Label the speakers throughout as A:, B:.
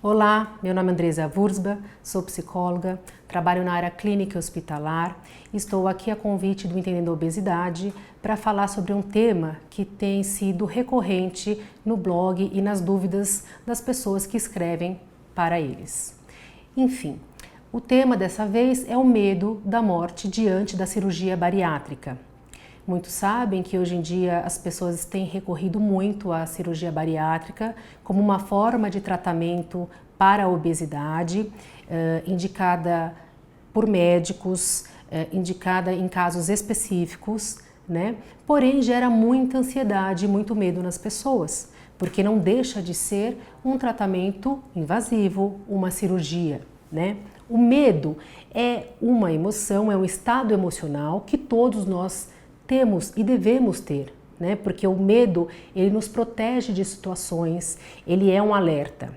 A: Olá, meu nome é Andresa Wurzba, sou psicóloga, trabalho na área clínica e hospitalar e estou aqui a convite do Entendendo a Obesidade para falar sobre um tema que tem sido recorrente no blog e nas dúvidas das pessoas que escrevem para eles. Enfim, o tema dessa vez é o medo da morte diante da cirurgia bariátrica. Muitos sabem que hoje em dia as pessoas têm recorrido muito à cirurgia bariátrica como uma forma de tratamento para a obesidade, indicada por médicos, indicada em casos específicos, né? Porém gera muita ansiedade e muito medo nas pessoas, porque não deixa de ser um tratamento invasivo, uma cirurgia, né? O medo é uma emoção, é um estado emocional que todos nós temos e devemos ter, né? Porque o medo, ele nos protege de situações, ele é um alerta.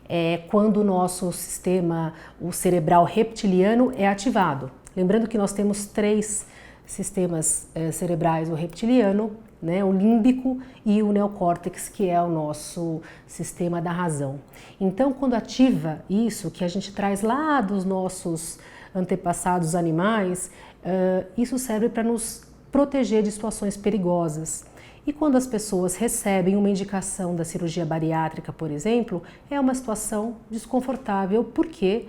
A: É quando o nosso sistema, o cerebral reptiliano, é ativado. Lembrando que nós temos três sistemas cerebrais, o reptiliano, né, o límbico e o neocórtex, que é o nosso sistema da razão. Então, quando ativa isso, que a gente traz lá dos nossos antepassados animais, isso serve para nos proteger de situações perigosas. E quando as pessoas recebem uma indicação da cirurgia bariátrica, por exemplo, é uma situação desconfortável porque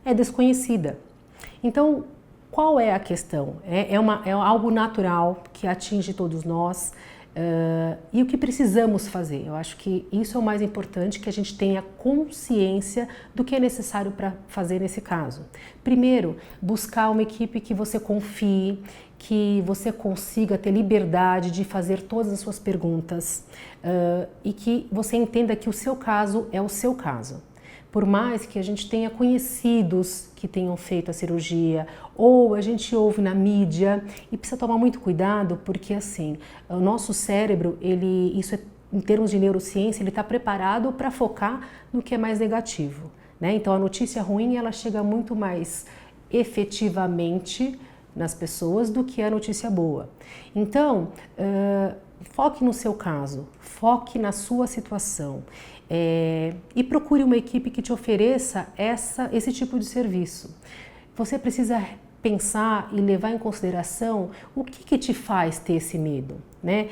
A: é desconhecida. Então, qual é a questão? É algo natural que atinge todos nós e o que precisamos fazer? Eu acho que isso é o mais importante, que a gente tenha consciência do que é necessário para fazer nesse caso. Primeiro, buscar uma equipe que você confie, que você consiga ter liberdade de fazer todas as suas perguntas e que você entenda que o seu caso é o seu caso. Por mais que a gente tenha conhecidos que tenham feito a cirurgia ou a gente ouve na mídia, e precisa tomar muito cuidado porque assim, o nosso cérebro, isso é, em termos de neurociência, ele está preparado para focar no que é mais negativo, né? Então a notícia ruim, ela chega muito mais efetivamente nas pessoas do que a notícia boa. Então, foque no seu caso, foque na sua situação e procure uma equipe que te ofereça esse tipo de serviço. Você precisa pensar e levar em consideração o que te faz ter esse medo, né?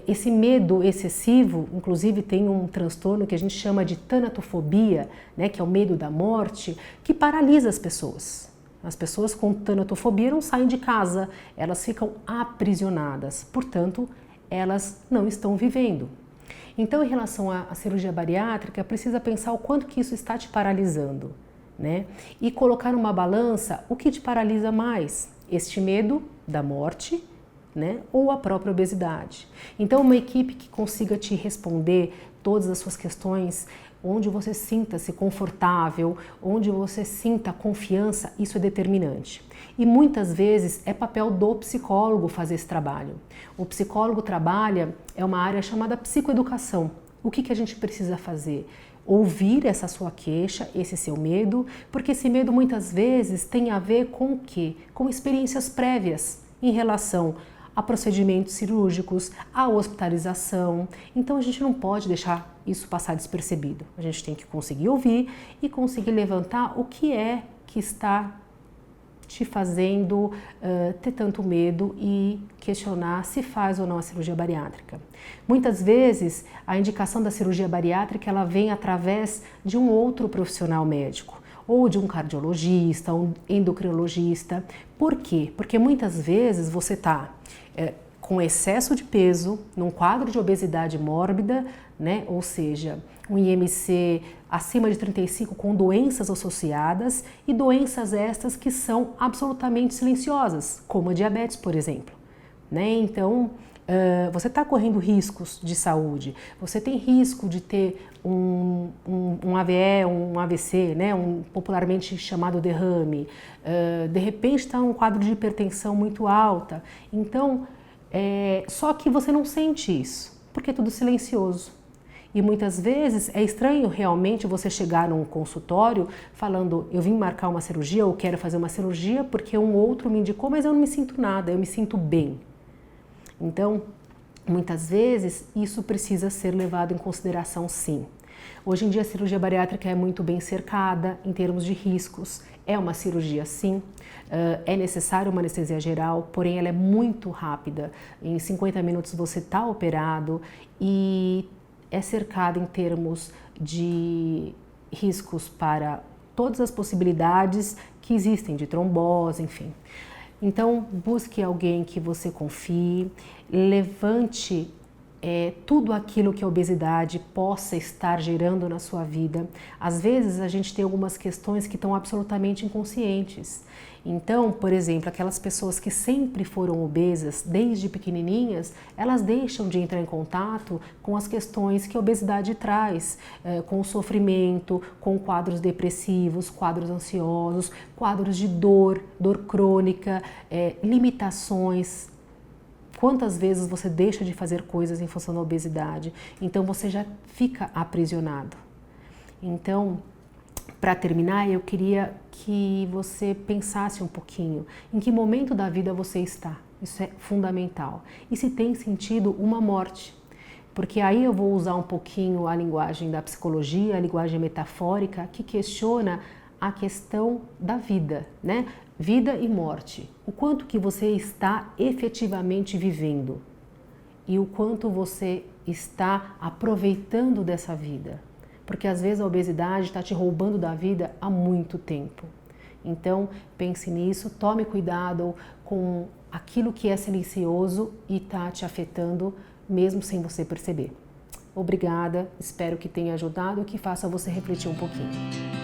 A: Esse medo excessivo, inclusive tem um transtorno que a gente chama de tanatofobia, né? Que é o medo da morte, que paralisa as pessoas. As pessoas com tanatofobia não saem de casa, elas ficam aprisionadas, portanto, elas não estão vivendo. Então, em relação à cirurgia bariátrica, precisa pensar o quanto que isso está te paralisando, né? E colocar numa balança o que te paralisa mais, este medo da morte, né? Ou a própria obesidade. Então, uma equipe que consiga te responder todas as suas questões, onde você sinta-se confortável, onde você sinta confiança, isso é determinante. E muitas vezes é papel do psicólogo fazer esse trabalho. O psicólogo trabalha, é uma área chamada psicoeducação. O que a gente precisa fazer? Ouvir essa sua queixa, esse seu medo, porque esse medo muitas vezes tem a ver com o quê? Com experiências prévias em relação a procedimentos cirúrgicos, a hospitalização. Então a gente não pode deixar isso passar despercebido. A gente tem que conseguir ouvir e conseguir levantar o que é que está te fazendo ter tanto medo e questionar se faz ou não a cirurgia bariátrica. Muitas vezes a indicação da cirurgia bariátrica ela vem através de um outro profissional médico, ou de um cardiologista, um endocrinologista. Por quê? Porque muitas vezes você está com excesso de peso, num quadro de obesidade mórbida, né? Ou seja, um IMC acima de 35 com doenças associadas e doenças estas que são absolutamente silenciosas, como a diabetes, por exemplo, né? Então, você está correndo riscos de saúde, você tem risco de ter um AVE, um AVC, né? Popularmente chamado derrame, de repente está um quadro de hipertensão muito alta, então, só que você não sente isso, porque é tudo silencioso. E muitas vezes é estranho realmente você chegar num consultório falando, eu vim marcar uma cirurgia ou quero fazer uma cirurgia porque um outro me indicou, mas eu não me sinto nada, eu me sinto bem. Então, muitas vezes isso precisa ser levado em consideração sim. Hoje em dia a cirurgia bariátrica é muito bem cercada em termos de riscos. É uma cirurgia sim, é necessário uma anestesia geral, porém ela é muito rápida. Em 50 minutos você está operado e é cercada em termos de riscos para todas as possibilidades que existem de trombose, enfim. Então busque alguém que você confie, levante tudo aquilo que a obesidade possa estar gerando na sua vida. Às vezes a gente tem algumas questões que estão absolutamente inconscientes. Então, por exemplo, aquelas pessoas que sempre foram obesas desde pequenininhas, elas deixam de entrar em contato com as questões que a obesidade traz, com o sofrimento, com quadros depressivos, quadros ansiosos, quadros de dor crônica, limitações. Quantas vezes você deixa de fazer coisas em função da obesidade? Então você já fica aprisionado. Então, para terminar, eu queria que você pensasse um pouquinho em que momento da vida você está. Isso é fundamental. E se tem sentido uma morte. Porque aí eu vou usar um pouquinho a linguagem da psicologia, a linguagem metafórica, que questiona a questão da vida, né? Vida e morte. O quanto que você está efetivamente vivendo e o quanto você está aproveitando dessa vida. Porque às vezes a obesidade está te roubando da vida há muito tempo. Então pense nisso, tome cuidado com aquilo que é silencioso e está te afetando mesmo sem você perceber. Obrigada, espero que tenha ajudado e que faça você refletir um pouquinho.